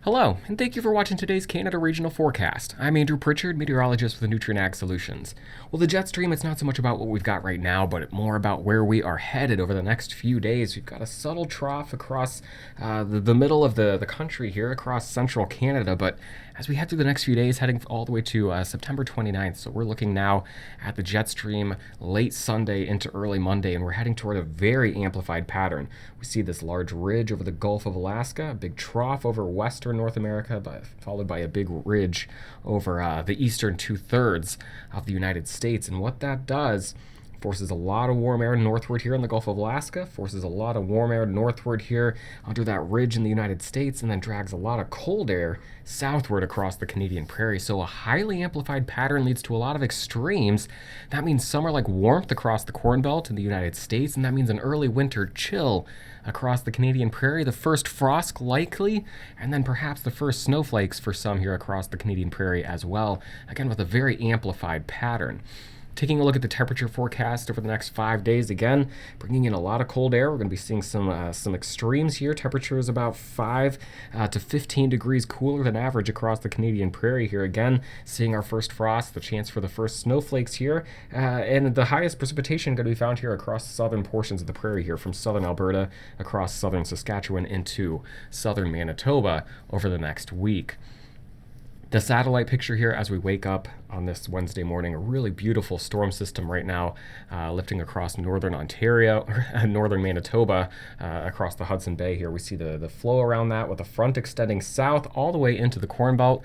Hello, and thank you for watching today's Canada Regional Forecast. I'm Andrew Pritchard, meteorologist with Nutrien Ag Solutions. Well, the jet stream, it's not so much about what we've got right now, but more about where we are headed over the next few days. We've got a subtle trough across the middle of the country here, across central Canada, but as we head through the next few days, heading all the way to September 29th, so we're looking now at the jet stream late Sunday into early Monday, and we're heading toward a very amplified pattern. We see this large ridge over the Gulf of Alaska, a big trough over western North America, followed by a big ridge over the eastern two-thirds of the United States. And what that does forces a lot of warm air northward here in the Gulf of Alaska, forces a lot of warm air northward here under that ridge in the United States, and then drags a lot of cold air southward across the Canadian Prairie. So a highly amplified pattern leads to a lot of extremes. That means summer like warmth across the Corn Belt in the United States, and that means an early winter chill across the Canadian Prairie, the first frost likely, and then perhaps the first snowflakes for some here across the Canadian Prairie as well, again with a very amplified pattern. Taking a look at the temperature forecast over the next 5 days, again, bringing in a lot of cold air. We're going to be seeing some extremes here. Temperature is about 5 to 15 degrees cooler than average across the Canadian Prairie here. Again, seeing our first frost, the chance for the first snowflakes here, and the highest precipitation going to be found here across the southern portions of the prairie here, from southern Alberta across southern Saskatchewan into southern Manitoba over the next week. The satellite picture here as we wake up on this Wednesday morning, a really beautiful storm system right now lifting across northern Ontario, northern Manitoba, across the Hudson Bay here. We see the flow around that with the front extending south all the way into the Corn Belt.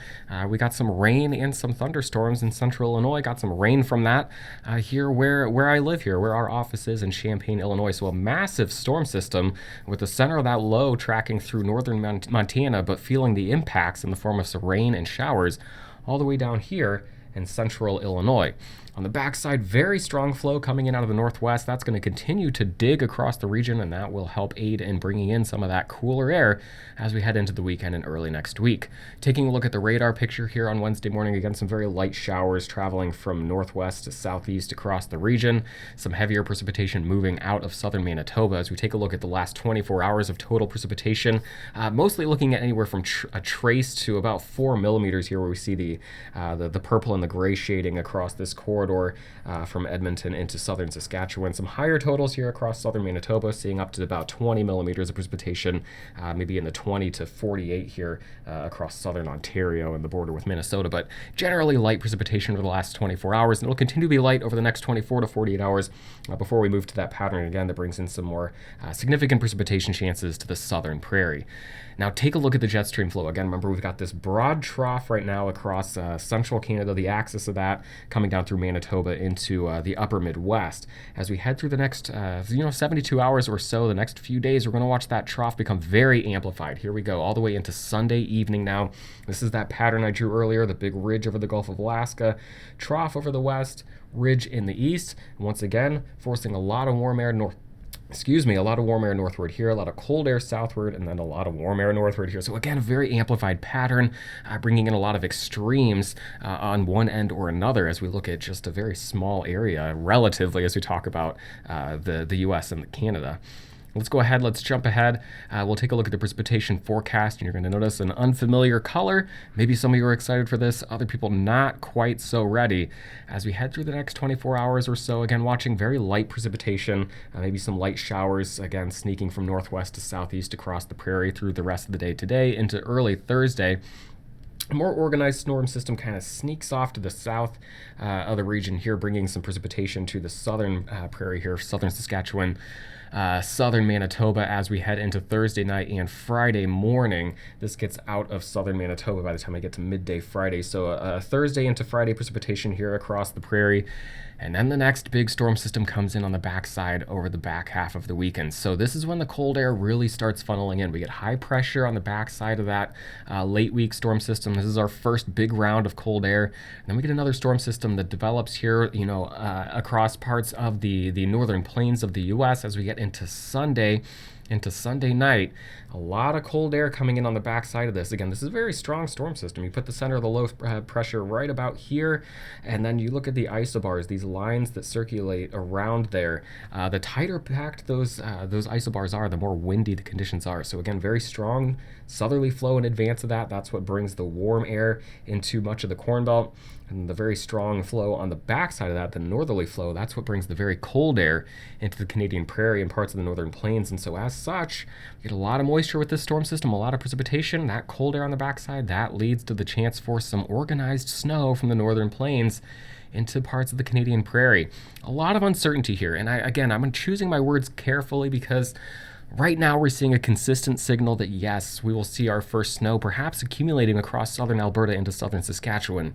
We got some rain and some thunderstorms in central Illinois. Got some rain from that here where I live here, where our office is in Champaign, Illinois. So a massive storm system with the center of that low tracking through northern Montana, but feeling the impacts in the form of some rain and showers all the way down here in central Illinois. On the backside, very strong flow coming in out of the northwest. That's going to continue to dig across the region, and that will help aid in bringing in some of that cooler air as we head into the weekend and early next week. Taking a look at the radar picture here on Wednesday morning, again, some very light showers traveling from northwest to southeast across the region. Some heavier precipitation moving out of southern Manitoba. As we take a look at the last 24 hours of total precipitation, mostly looking at anywhere from a trace to about 4 millimeters here, where we see the purple and the gray shading across this corridor from Edmonton into southern Saskatchewan. Some higher totals here across southern Manitoba, seeing up to about 20 millimeters of precipitation, maybe in the 20 to 48 here across southern Ontario and the border with Minnesota, but generally light precipitation over the last 24 hours, and it will continue to be light over the next 24 to 48 hours before we move to that pattern again that brings in some more significant precipitation chances to the southern prairie. Now take a look at the jet stream flow. Again, remember we've got this broad trough right now across central Canada, the axis of that coming down through Manitoba into the upper Midwest. As we head through the next 72 hours or so, the next few days, we're going to watch that trough become very amplified. Here we go, all the way into Sunday evening now. This is that pattern I drew earlier, the big ridge over the Gulf of Alaska, trough over the west, ridge in the east. Once again, forcing a lot of warm air northward here, a lot of cold air southward, and then a lot of warm air northward here. So again, a very amplified pattern, bringing in a lot of extremes on one end or another as we look at just a very small area relatively as we talk about the U.S. and Canada. Let's go ahead, let's jump ahead. We'll take a look at the precipitation forecast, and you're going to notice an unfamiliar color. Maybe some of you are excited for this, other people not quite so ready. As we head through the next 24 hours or so, again, watching very light precipitation, maybe some light showers, again, sneaking from northwest to southeast across the prairie through the rest of the day today into early Thursday. A more organized storm system kind of sneaks off to the south of the region here, bringing some precipitation to the southern prairie here, southern Saskatchewan, southern Manitoba as we head into Thursday night and Friday morning. This gets out of southern Manitoba by the time I get to midday Friday. So Thursday into Friday precipitation here across the prairie. And then the next big storm system comes in on the backside over the back half of the weekend. So this is when the cold air really starts funneling in. We get high pressure on the backside of that late week storm system. This is our first big round of cold air. And then we get another storm system that develops here, across parts of the northern plains of the U.S. as we get into Sunday into Sunday night, a lot of cold air coming in on the backside of this. Again, this is a very strong storm system. You put the center of the low pressure right about here, and then you look at the isobars, these lines that circulate around there. The tighter packed those isobars are, the more windy the conditions are. So again, very strong southerly flow in advance of that. That's what brings the warm air into much of the Corn Belt. And the very strong flow on the backside of that, the northerly flow, that's what brings the very cold air into the Canadian Prairie and parts of the northern plains. And so as such, we get a lot of moisture with this storm system, a lot of precipitation. That cold air on the backside, that leads to the chance for some organized snow from the northern plains into parts of the Canadian Prairie. A lot of uncertainty here. And I'm choosing my words carefully because right now we're seeing a consistent signal that yes, we will see our first snow perhaps accumulating across southern Alberta into southern Saskatchewan.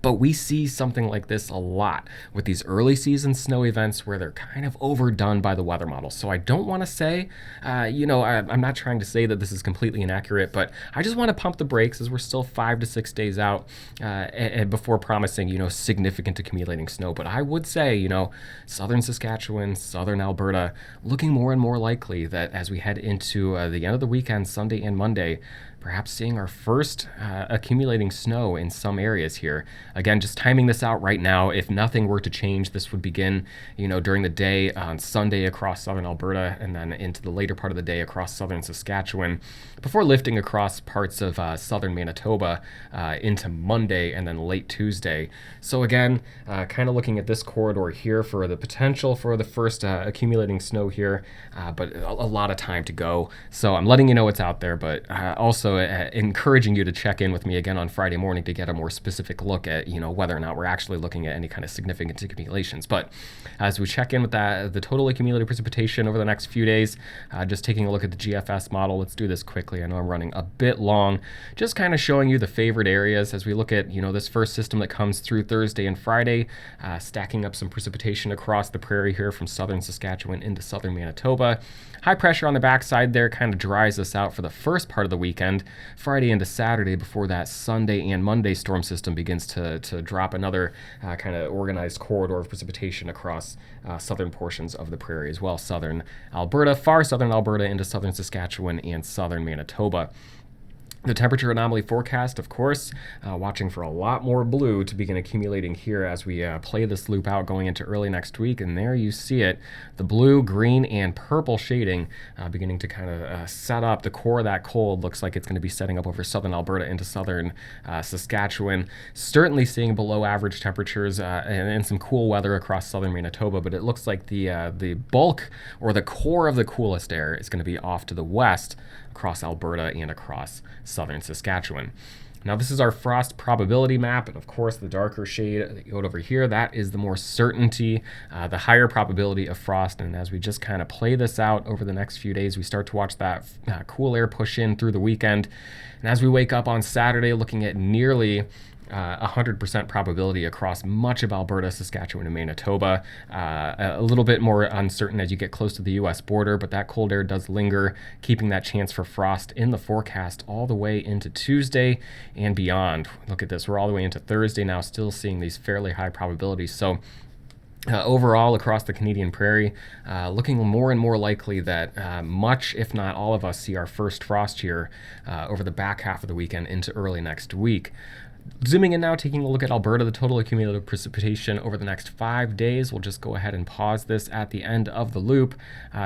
But we see something like this a lot with these early season snow events where they're kind of overdone by the weather model. So I don't want to say, I'm not trying to say that this is completely inaccurate, but I just want to pump the brakes as we're still 5 to 6 days out and before promising, significant accumulating snow. But I would say, southern Saskatchewan, southern Alberta, looking more and more likely that as we head into the end of the weekend, Sunday and Monday, perhaps seeing our first accumulating snow in some areas here. Again, just timing this out right now. If nothing were to change, this would begin, during the day on Sunday across southern Alberta and then into the later part of the day across southern Saskatchewan before lifting across parts of southern Manitoba into Monday and then late Tuesday. So again, kind of looking at this corridor here for the potential for the first accumulating snow here, but a lot of time to go. So I'm letting you know what's out there, but also encouraging you to check in with me again on Friday morning to get a more specific look at whether or not we're actually looking at any kind of significant accumulations. But as we check in with the total accumulated precipitation over the next few days, just taking a look at the GFS model, let's do this quickly. I know I'm running a bit long, just kind of showing you the favored areas as we look at this first system that comes through Thursday and Friday, stacking up some precipitation across the prairie here from southern Saskatchewan into southern Manitoba. High pressure on the backside there kind of dries us out for the first part of the weekend, Friday into Saturday, before that Sunday and Monday storm system begins to drop another kind of organized corridor of precipitation across southern portions of the prairie as well. Southern Alberta, far southern Alberta into southern Saskatchewan and southern Manitoba. The temperature anomaly forecast, of course, watching for a lot more blue to begin accumulating here as we play this loop out going into early next week. And there you see it, the blue, green, and purple shading beginning to kind of set up. The core of that cold looks like it's going to be setting up over southern Alberta into southern Saskatchewan. Certainly seeing below average temperatures and some cool weather across southern Manitoba, but it looks like the bulk or the core of the coolest air is going to be off to the west across Alberta and across southern Saskatchewan. Now this is our frost probability map, and of course the darker shade that you got over here, that is the more certainty, the higher probability of frost. And as we just kind of play this out over the next few days, we start to watch that cool air push in through the weekend. And as we wake up on Saturday, looking at nearly 100% probability across much of Alberta, Saskatchewan, and Manitoba. A little bit more uncertain as you get close to the U.S. border, but that cold air does linger, keeping that chance for frost in the forecast all the way into Tuesday and beyond. Look at this. We're all the way into Thursday now, still seeing these fairly high probabilities. So overall, across the Canadian Prairie, looking more and more likely that much, if not all of us, see our first frost here over the back half of the weekend into early next week. Zooming in now, taking a look at Alberta, the total accumulated precipitation over the next 5 days. We'll just go ahead and pause this at the end of the loop.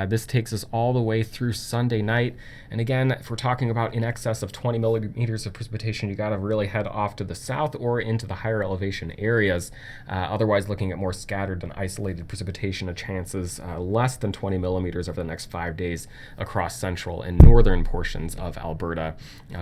This takes us all the way through Sunday night. And again, if we're talking about in excess of 20 millimeters of precipitation, you got to really head off to the south or into the higher elevation areas. Otherwise, looking at more scattered and isolated precipitation, chances less than 20 millimeters over the next 5 days across central and northern portions of Alberta,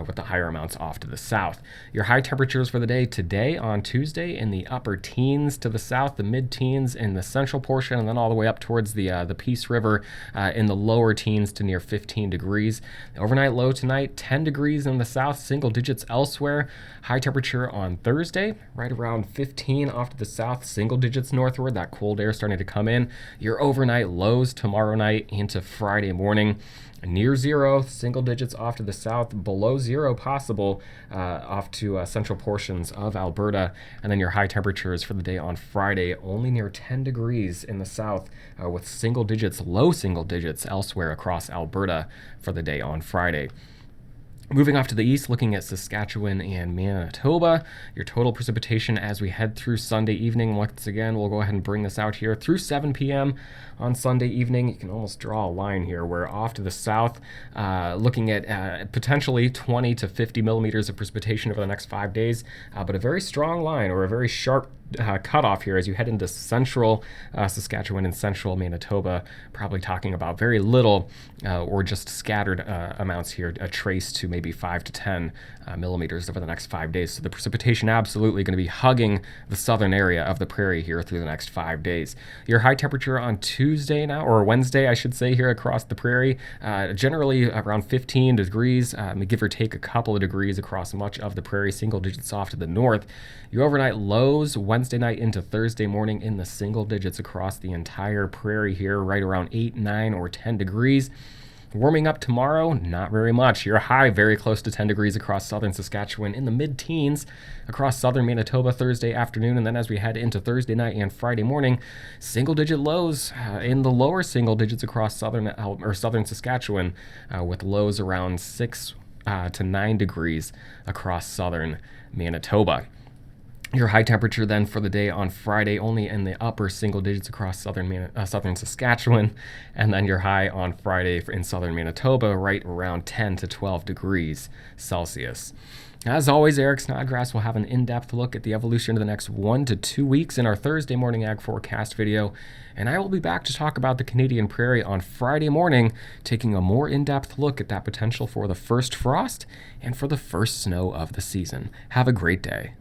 with the higher amounts off to the south. Your high temperatures for the day today on Tuesday in the upper teens to the south, the mid-teens in the central portion, and then all the way up towards the Peace River in the lower teens to near 15 degrees. The overnight low tonight, 10 degrees in the south, single digits elsewhere. High temperature on Thursday, right around 15 off to the south, single digits northward. That cold air starting to come in. Your overnight lows tomorrow night into Friday morning. near zero, single digits off to the south, below zero possible off to central portions of Alberta. And then your high temperatures for the day on Friday, only near 10 degrees in the south, with single digits, low single digits elsewhere across Alberta for the day on Friday. Moving off to the east, looking at Saskatchewan and Manitoba, your total precipitation as we head through Sunday evening. Once again, we'll go ahead and bring this out here through 7 p.m. on Sunday evening. You can almost draw a line here. We're off to the south, looking at potentially 20 to 50 millimeters of precipitation over the next 5 days, but a very strong line, or a very sharp cutoff here as you head into central Saskatchewan and central Manitoba, probably talking about very little or just scattered amounts here, traced to maybe 5 to 10 millimeters over the next 5 days. So the precipitation absolutely going to be hugging the southern area of the prairie here through the next 5 days. Your high temperature on Tuesday now, or Wednesday, I should say, here across the prairie, generally around 15 degrees, give or take a couple of degrees across much of the prairie, single digits off to the north. Your overnight lows Wednesday night into Thursday morning in the single digits across the entire prairie here, right around 8, 9, or 10 degrees. Warming up tomorrow, not very much. Your high very close to 10 degrees across southern Saskatchewan, in the mid-teens across southern Manitoba Thursday afternoon, and then as we head into Thursday night and Friday morning, single-digit lows in the lower single digits across southern Saskatchewan, with lows around 6 to 9 degrees across southern Manitoba. Your high temperature then for the day on Friday only in the upper single digits across southern Saskatchewan, and then your high on Friday in southern Manitoba right around 10 to 12 degrees Celsius. As always, Eric Snodgrass will have an in-depth look at the evolution of the next 1 to 2 weeks in our Thursday morning ag forecast video, and I will be back to talk about the Canadian prairie on Friday morning, taking a more in-depth look at that potential for the first frost and for the first snow of the season. Have a great day.